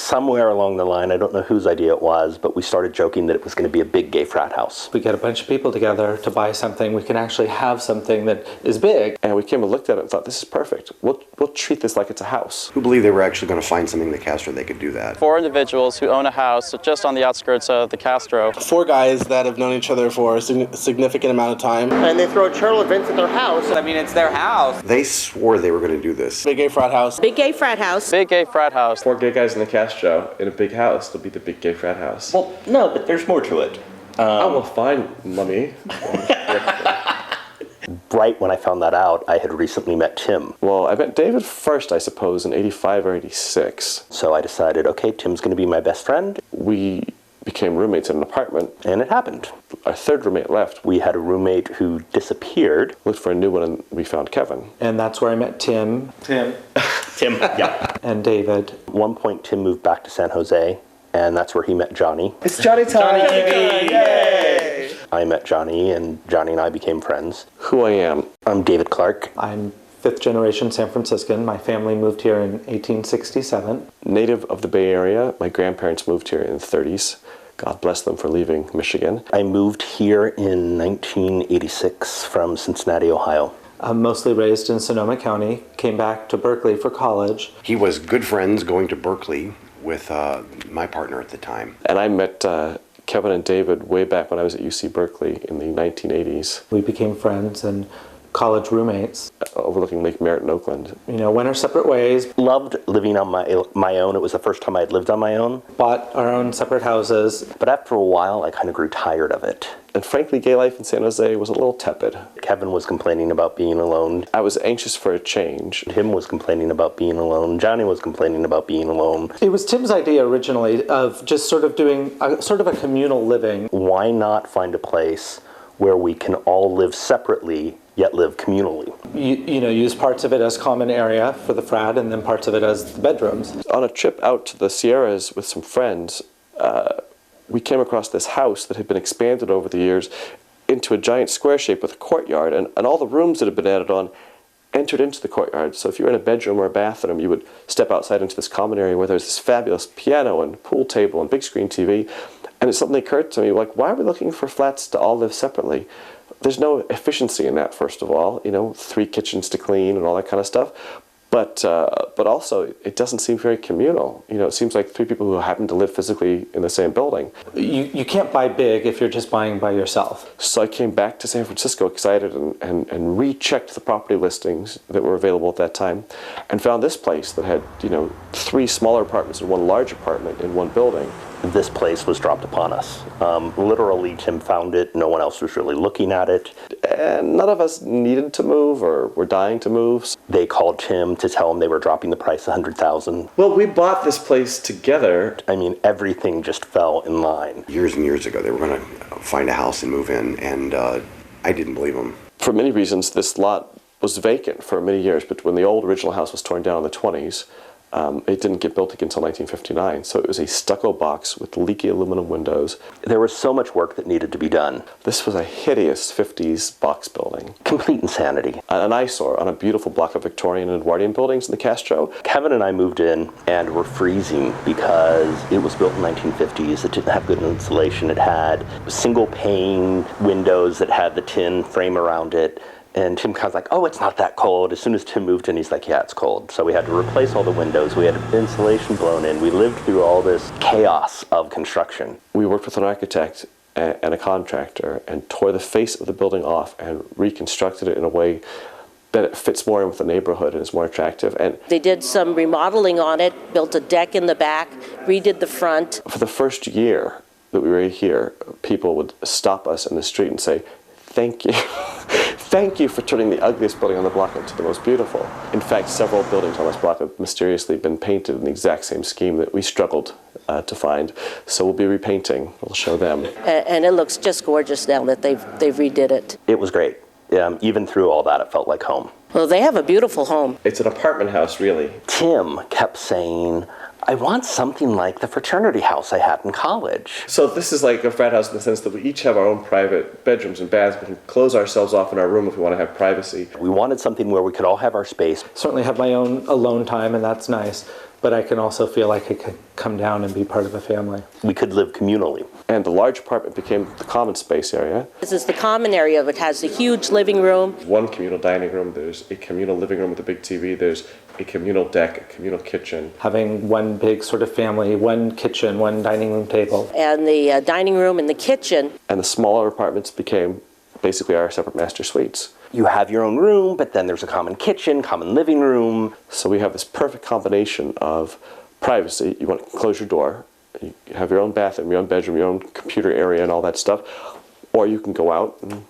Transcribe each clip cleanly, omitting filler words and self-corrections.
somewhere along the line, I don't know whose idea it was, but we started joking that it was going to be a big gay frat house. We get a bunch of people together to buy something. We can actually have something that is big. And we came and looked at it and thought, this is perfect. We'll treat this like it's a house. Who believed they were actually going to find something in the Castro they could do that? 4 individuals who own a house just on the outskirts of the Castro. 4 guys that have known each other for a significant amount of time. And they throw charitable events at their house. I mean, it's their house. They swore they were going to do this. Big Gay Frat House. Big Gay Frat House. Big Gay Frat House. 4 gay guys in the Castro in a big house. It'll be the Big Gay Frat House. Well, no, but there's more to it. Oh, well, fine, mummy. Right when I found that out, I had recently met Tim. Well, I met David first, I suppose, in 85 or 86. So I decided, okay, Tim's going to be my best friend. We became roommates in an apartment. And it happened. Our 3rd roommate left. We had a roommate who disappeared. Looked for a new one, and we found Kevin. And that's where I met Tim. Tim, yeah. And David. At one point, Tim moved back to San Jose, and that's where he met Johnny. It's Johnny time! Yay! I met Johnny, and Johnny and I became friends. Who I am. I'm David Clark. I'm 5th generation San Franciscan. My family moved here in 1867. Native of the Bay Area. My grandparents moved here in the 30s. God bless them for leaving Michigan. I moved here in 1986 from Cincinnati, Ohio. I'm mostly raised in Sonoma County. Came back to Berkeley for college. He was good friends going to Berkeley with my partner at the time. And I met Kevin and David way back when I was at UC Berkeley in the 1980s. We became friends and college roommates. Overlooking Lake Merritt in Oakland. You know, went our separate ways. Loved living on my own. It was the first time I'd lived on my own. Bought our own separate houses. But after a while, I kind of grew tired of it. And frankly, gay life in San Jose was a little tepid. Kevin was complaining about being alone. I was anxious for a change. Tim was complaining about being alone. Johnny was complaining about being alone. It was Tim's idea originally of just sort of doing sort of a communal living. Why not find a place where we can all live separately yet live communally? You know, use parts of it as common area for the frat and then parts of it as the bedrooms. On a trip out to the Sierras with some friends, we came across this house that had been expanded over the years into a giant square shape with a courtyard, and all the rooms that had been added on entered into the courtyard. So if you were in a bedroom or a bathroom, you would step outside into this common area where there's this fabulous piano and pool table and big screen TV. And it suddenly occurred to me, like, why are we looking for flats to all live separately? There's no efficiency in that, first of all. You know, 3 kitchens to clean and all that kind of stuff. But also, it doesn't seem very communal. You know, it seems like 3 people who happen to live physically in the same building. You can't buy big if you're just buying by yourself. So I came back to San Francisco excited and rechecked the property listings that were available at that time and found this place that had, you know, 3 smaller apartments and 1 large apartment in one building. This place was dropped upon us. Literally, Tim found it. No one else was really looking at it. And none of us needed to move or were dying to move. They called Tim to tell him they were dropping the price $100,000. Well, we bought this place together. I mean, everything just fell in line. Years and years ago, they were going to find a house and move in, and I didn't believe them. For many reasons, this lot was vacant for many years, but when the old original house was torn down in the 20s, it didn't get built again until 1959, so it was a stucco box with leaky aluminum windows. There was so much work that needed to be done. This was a hideous 50s box building. Complete insanity. An eyesore on a beautiful block of Victorian and Edwardian buildings in the Castro. Kevin and I moved in and were freezing because it was built in the 1950s. It didn't have good insulation. It had single pane windows that had the tin frame around it. And Tim kind of like, oh, it's not that cold. As soon as Tim moved in, he's like, yeah, it's cold. So we had to replace all the windows. We had insulation blown in. We lived through all this chaos of construction. We worked with an architect and a contractor and tore the face of the building off and reconstructed it in a way that it fits more in with the neighborhood and is more attractive. And they did some remodeling on it, built a deck in the back, redid the front. For the first year that we were here, people would stop us in the street and say, thank you. Thank you for turning the ugliest building on the block into the most beautiful. In fact, several buildings on this block have mysteriously been painted in the exact same scheme that we struggled to find. So we'll be repainting. We'll show them. And it looks just gorgeous now that they've redid it. It was great. Even through all that, it felt like home. Well, they have a beautiful home. It's an apartment house, really. Tim kept saying, I want something like the fraternity house I had in college. So this is like a frat house in the sense that we each have our own private bedrooms and baths. We can close ourselves off in our room if we want to have privacy. We wanted something where we could all have our space. Certainly have my own alone time, and that's nice. but I can also feel like I can come down and be part of a family. We could live communally. And the large apartment became the common space area. This is the common area. It has a huge living room. One communal dining room, there's a communal living room with a big TV, there's a communal deck, a communal kitchen. Having one big sort of family, one kitchen, one dining room table. And the dining room and the kitchen. And the smaller apartments became basically our separate master suites. You have your own room, but then there's a common kitchen, common living room. So we have this perfect combination of privacy. You want to close your door, you have your own bathroom, your own bedroom, your own computer area and all that stuff. Or you can go out and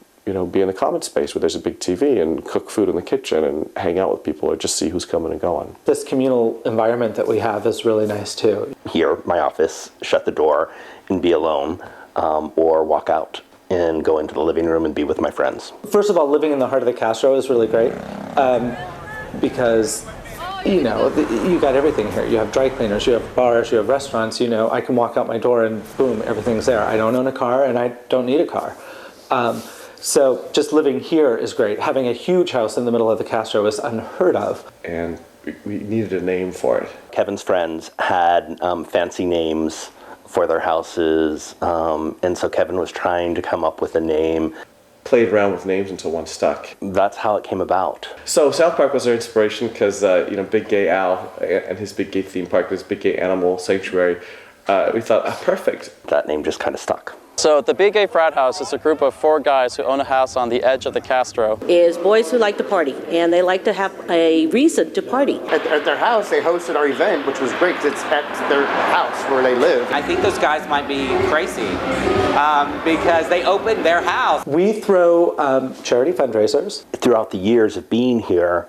be in the common space where there's a big TV and cook food in the kitchen and hang out with people or just see who's coming and going. This communal environment that we have is really nice too. Here, my office, shut the door and be alone, or walk out and go into the living room and be with my friends. First of all, living in the heart of the Castro is really great because, you got everything here. You have dry cleaners, you have bars, you have restaurants. I can walk out my door and boom, everything's there. I don't own a car and I don't need a car. So just living here is great. Having a huge house in the middle of the Castro is unheard of. And we needed a name for it. Kevin's friends had fancy names for their houses, and so Kevin was trying to come up with a name. Played around with names until one stuck. That's how it came about. So South Park was our inspiration because, Big Gay Al and his Big Gay theme park, this Big Gay Animal Sanctuary, we thought, perfect. That name just kind of stuck. So the Big Gay Frat House is a group of 4 guys who own a house on the edge of the Castro. Is boys who like to party, and they like to have a reason to party. At their house, they hosted our event, which was great because it's at their house where they live. I think those guys might be crazy because they opened their house. We throw charity fundraisers. Throughout the years of being here,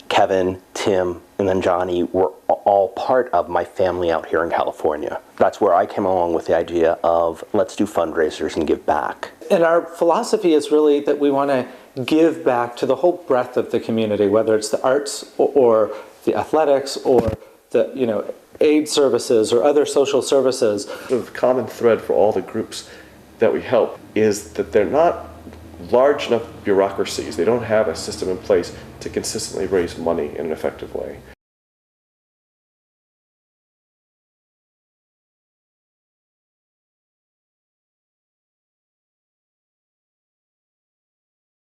Kevin, Tim, and then Johnny were all part of my family out here in California. That's where I came along with the idea of let's do fundraisers and give back. And our philosophy is really that we want to give back to the whole breadth of the community, whether it's the arts or the athletics or the aid services or other social services. The common thread for all the groups that we help is that they're not large enough bureaucracies. They don't have a system in place to consistently raise money in an effective way.